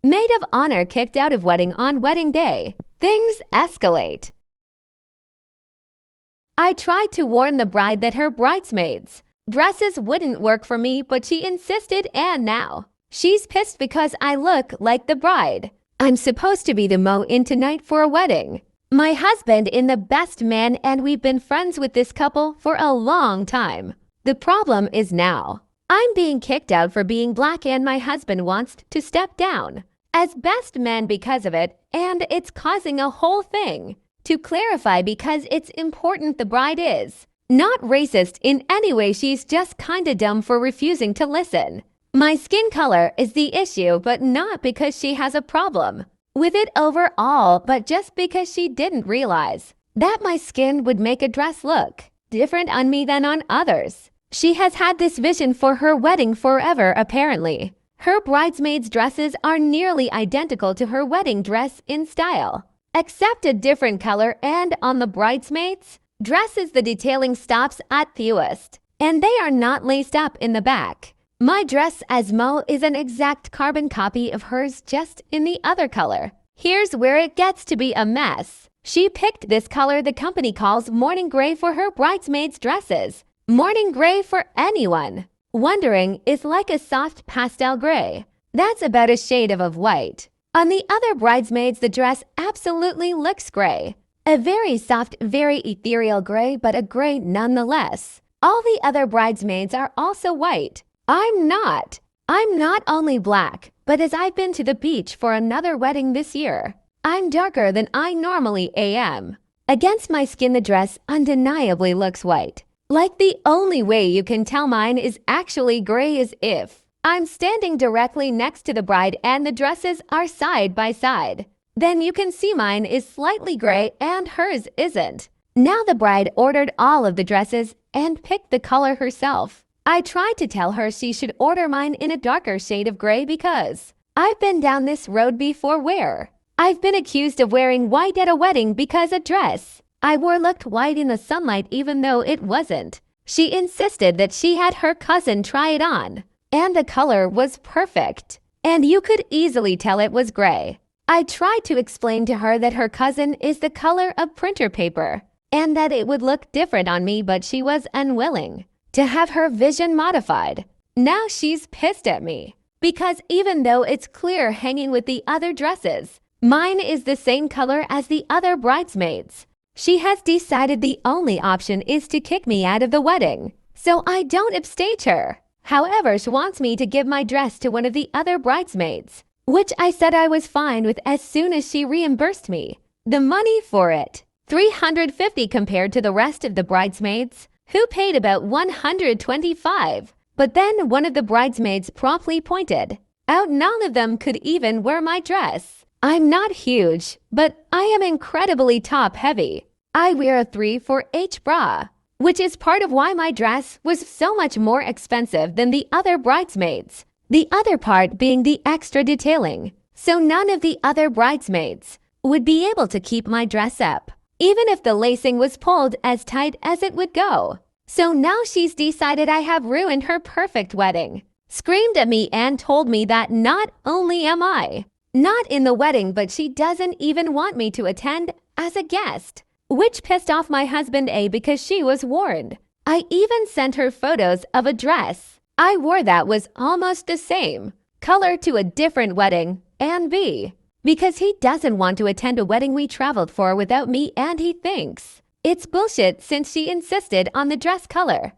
Maid of Honor kicked out of wedding on wedding day. Things escalate. I tried to warn the bride that her bridesmaids' dresses wouldn't work for me, but she insisted, and now she's pissed because I look like the bride. I'm supposed to be the mo-in tonight for a wedding. My husband is the best man, and we've been friends with this couple for a long time. The problem is now I'm being kicked out for being black, and my husband wants to step down as best man because of it, and it's causing a whole thing. To clarify, because it's important, the bride is not racist in any way, she's just kinda dumb for refusing to listen. My skin color is the issue, but not because she has a problem with it overall, but just because she didn't realize that my skin would make a dress look different on me than on others. She has had this vision for her wedding forever, apparently. Her bridesmaids' dresses are nearly identical to her wedding dress in style, except a different color, and on the bridesmaids' dresses the detailing stops at fewest, and they are not laced up in the back. My dress as Mo is an exact carbon copy of hers, just in the other color. Here's where it gets to be a mess. She picked this color the company calls morning gray for her bridesmaids' dresses. Morning gray for anyone wondering is like a soft pastel gray. That's about a shade of white. On the other bridesmaids, the dress absolutely looks gray. A very soft, very ethereal gray, but a gray nonetheless. All the other bridesmaids are also white. I'm not. I'm not only black, but as I've been to the beach for another wedding this year, I'm darker than I normally am. Against my skin, the dress undeniably looks white. Like the only way you can tell mine is actually gray is if I'm standing directly next to the bride and the dresses are side by side. Then you can see mine is slightly gray and hers isn't. Now the bride ordered all of the dresses and picked the color herself. I tried to tell her she should order mine in a darker shade of gray because I've been down this road before where I've been accused of wearing white at a wedding because a dress I wore looked white in the sunlight even though it wasn't. She insisted that she had her cousin try it on, and the color was perfect, and you could easily tell it was gray. I tried to explain to her that her cousin is the color of printer paper, and that it would look different on me, but she was unwilling to have her vision modified. Now she's pissed at me, because even though it's clear hanging with the other dresses, mine is the same color as the other bridesmaids. She has decided the only option is to kick me out of the wedding, so I don't upstage her. However, she wants me to give my dress to one of the other bridesmaids, which I said I was fine with as soon as she reimbursed me the money for it. $350 compared to the rest of the bridesmaids, who paid about $125. But then one of the bridesmaids promptly pointed out none of them could even wear my dress. I'm not huge, but I am incredibly top heavy. I wear a 3/4H bra, which is part of why my dress was so much more expensive than the other bridesmaids. The other part being the extra detailing, so none of the other bridesmaids would be able to keep my dress up, even if the lacing was pulled as tight as it would go. So now she's decided I have ruined her perfect wedding, screamed at me and told me that not only am I not in the wedding, but she doesn't even want me to attend as a guest, which pissed off my husband A because she was warned. I even sent her photos of a dress I wore that was almost the same color to a different wedding, and B, because he doesn't want to attend a wedding we traveled for without me, and he thinks it's bullshit since she insisted on the dress color.